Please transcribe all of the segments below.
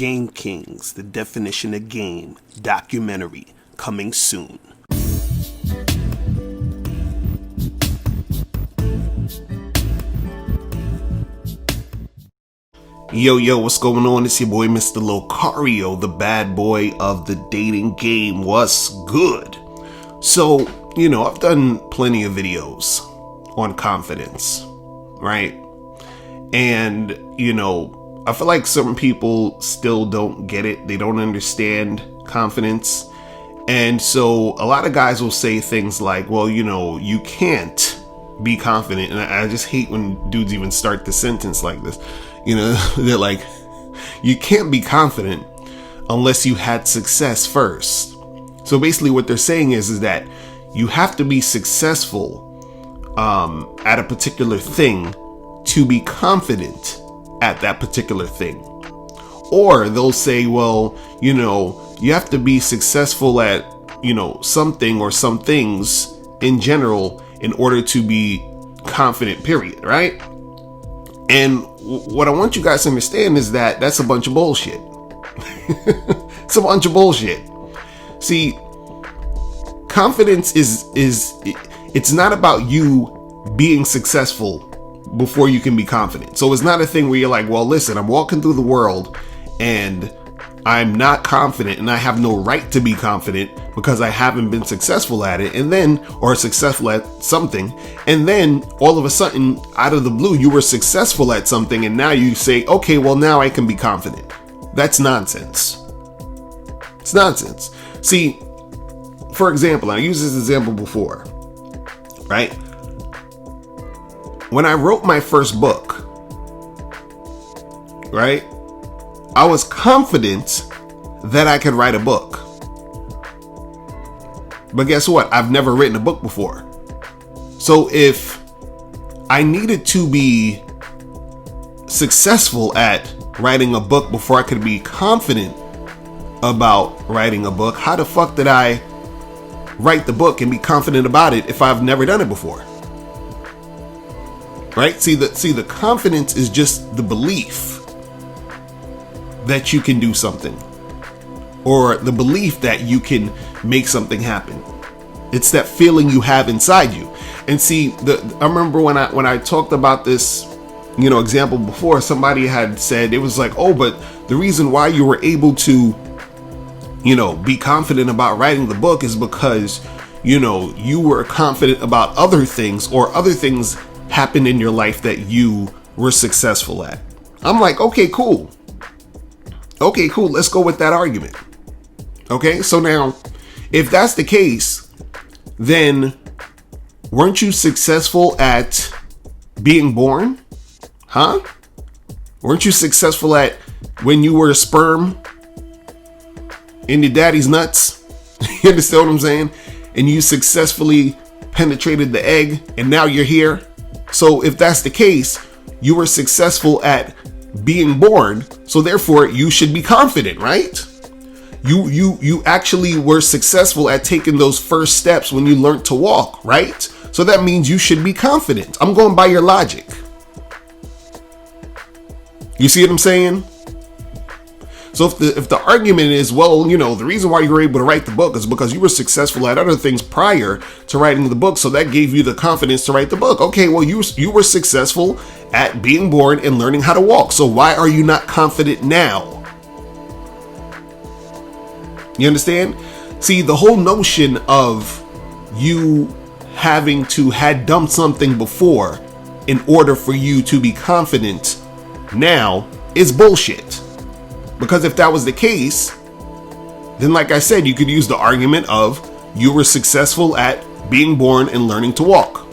Game Kings, the definition of game, documentary, coming soon. Yo, what's going on? It's your boy, Mr. Locario, the bad boy of the dating game. What's good? So, I've done plenty of videos on confidence, right? And, I feel like certain people still don't get it. They don't understand confidence. And so a lot of guys will say things like, well, you can't be confident. And I just hate when dudes even start the sentence like this. They're like, you can't be confident unless you had success first. So basically what they're saying is that you have to be successful at a particular thing to be confident at that particular thing. Or they'll say, well, you have to be successful at, something or some things in general in order to be confident, period, right? And what I want you guys to understand is that that's a bunch of bullshit. It's a bunch of bullshit. See, confidence is it's not about you being successful before you can be confident. So it's not a thing where you're like, well, listen, I'm walking through the world and I'm not confident and I have no right to be confident because I haven't been successful at it, or successful at something. And then all of a sudden, out of the blue, you were successful at something and now you say, okay, well, now I can be confident. That's nonsense. It's nonsense. See, for example, I used this example before, right? When I wrote my first book, right, I was confident that I could write a book. But guess what? I've never written a book before. So if I needed to be successful at writing a book before I could be confident about writing a book, how the fuck did I write the book and be confident about it if I've never done it before? Right? See, the confidence is just the belief that you can do something, or the belief that you can make something happen. It's that feeling you have inside you. And see, I remember when I talked about this, example before, somebody had said, it was like, oh, but the reason why you were able to, be confident about writing the book is because, you were confident about other things, or other things happened in your life that you were successful at. I'm like, okay, cool. Let's go with that argument. Okay, so now, if that's the case, then weren't you successful at being born? Huh? Weren't you successful at when you were a sperm in your daddy's nuts? You understand what I'm saying? And you successfully penetrated the egg and now you're here. So if that's the case, you were successful at being born, so therefore you should be confident, right? You actually were successful at taking those first steps when you learned to walk, right? So that means you should be confident. I'm going by your logic. You see what I'm saying? So if the argument is, well, the reason why you were able to write the book is because you were successful at other things prior to writing the book, so that gave you the confidence to write the book. Okay, well, you were successful at being born and learning how to walk. So why are you not confident now? You understand? See, the whole notion of you having to had done something before in order for you to be confident now is bullshit. Because if that was the case, then like I said, you could use the argument of you were successful at being born and learning to walk.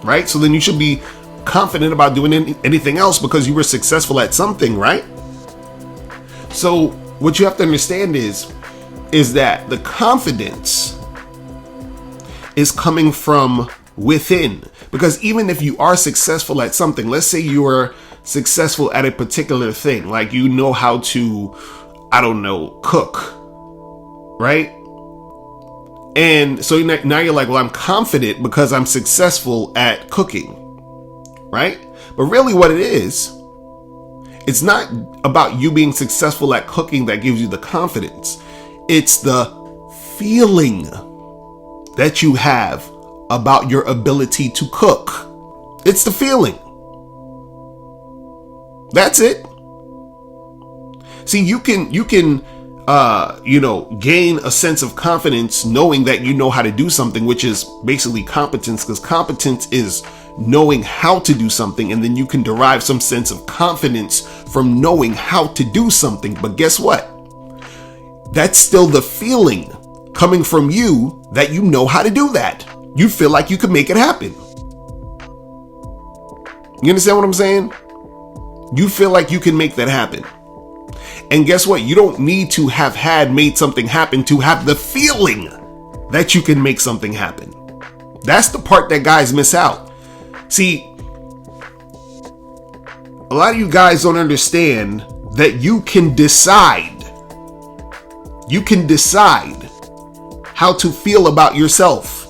Right? So then you should be confident about doing anything else because you were successful at something, right? So what you have to understand is that the confidence is coming from within. Because even if you are successful at something, let's say you are successful at a particular thing, like how to, cook, right? And so now you're like, well, I'm confident because I'm successful at cooking, right? But really what it is It's not about you being successful at cooking that gives you the confidence. It's the feeling that you have about your ability to cook. It's the feeling. That's it. See, you can gain a sense of confidence knowing that you know how to do something, which is basically competence, because competence is knowing how to do something, and then you can derive some sense of confidence from knowing how to do something. But guess what? That's still the feeling coming from you that you know how to do that. You feel like you can make it happen. You understand what I'm saying? You feel like you can make that happen. And guess what? You don't need to have made something happen to have the feeling that you can make something happen. That's the part that guys miss out. See, a lot of you guys don't understand that you can decide. You can decide how to feel about yourself.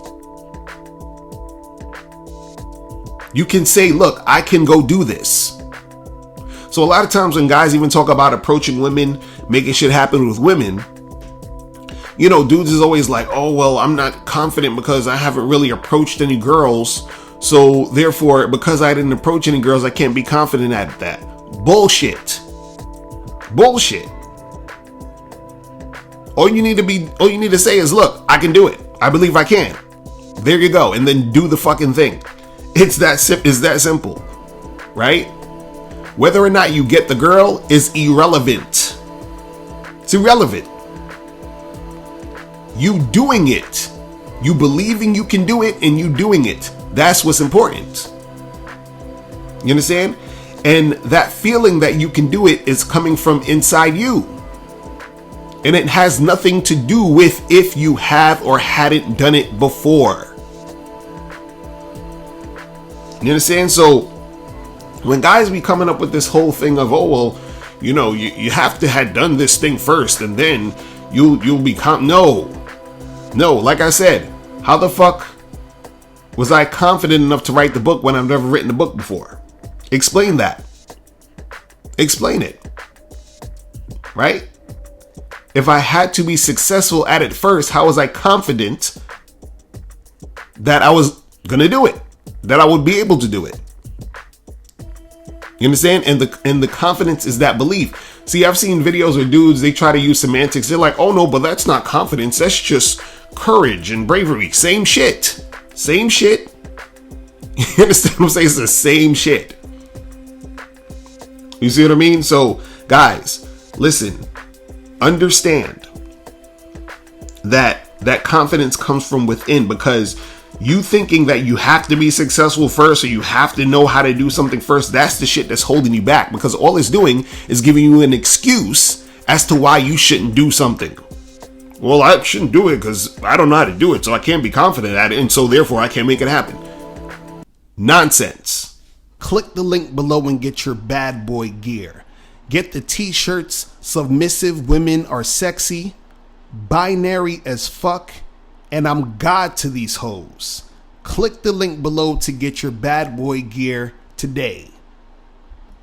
You can say, look, I can go do this. So a lot of times when guys even talk about approaching women, making shit happen with women, dudes is always like, oh, well, I'm not confident because I haven't really approached any girls. So therefore, because I didn't approach any girls, I can't be confident at that. Bullshit. All you need to say is, look, I can do it. I believe I can. There you go. And then do the fucking thing. It's that simple, right? Whether or not you get the girl is irrelevant. It's irrelevant. You doing it, you believing you can do it, and you doing it. That's what's important. You understand? And that feeling that you can do it is coming from inside you. And it has nothing to do with if you have or hadn't done it before. You understand? So when guys be coming up with this whole thing of, oh, well, you have to have done this thing first and then you'll become, no, like I said, how the fuck was I confident enough to write the book when I've never written a book before? Explain that. Explain it. Right? If I had to be successful at it first, how was I confident that I was going to do it? That I would be able to do it? You understand? And the confidence is that belief. See, I've seen videos where dudes, they try to use semantics. They're like, oh no, but that's not confidence. That's just courage and bravery. Same shit. Same shit. You understand what I'm saying? It's the same shit. You see what I mean? So, guys, listen, understand that confidence comes from within, because you thinking that you have to be successful first or you have to know how to do something first, that's the shit that's holding you back, because all it's doing is giving you an excuse as to why you shouldn't do something. Well, I shouldn't do it because I don't know how to do it, so I can't be confident at it, and so therefore I can't make it happen. Nonsense. Click the link below and get your bad boy gear. Get the t-shirts, Submissive Women Are Sexy, Binary as Fuck, and I'm God to These Hoes. Click the link below to get your bad boy gear today.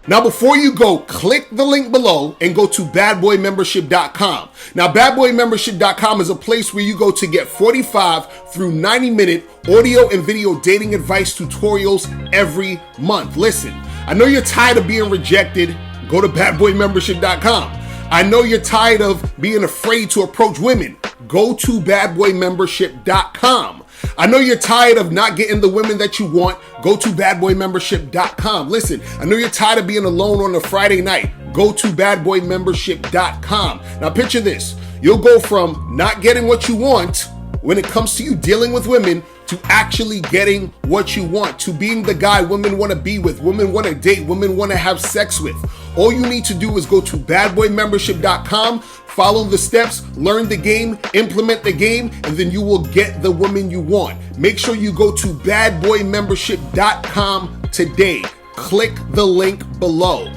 Now, before you go, click the link below and go to badboymembership.com. Now, badboymembership.com is a place where you go to get 45 through 90-minute audio and video dating advice tutorials every month. Listen, I know you're tired of being rejected. Go to badboymembership.com. I know you're tired of being afraid to approach women. Go to badboymembership.com. I know you're tired of not getting the women that you want. Go to badboymembership.com. Listen, I know you're tired of being alone on a Friday night. Go to badboymembership.com. Now picture this. You'll go from not getting what you want when it comes to you dealing with women to actually getting what you want, to being the guy women want to be with, women want to date, women want to have sex with. All you need to do is go to badboymembership.com, follow the steps, learn the game, implement the game, and then you will get the woman you want. Make sure you go to badboymembership.com today. Click the link below.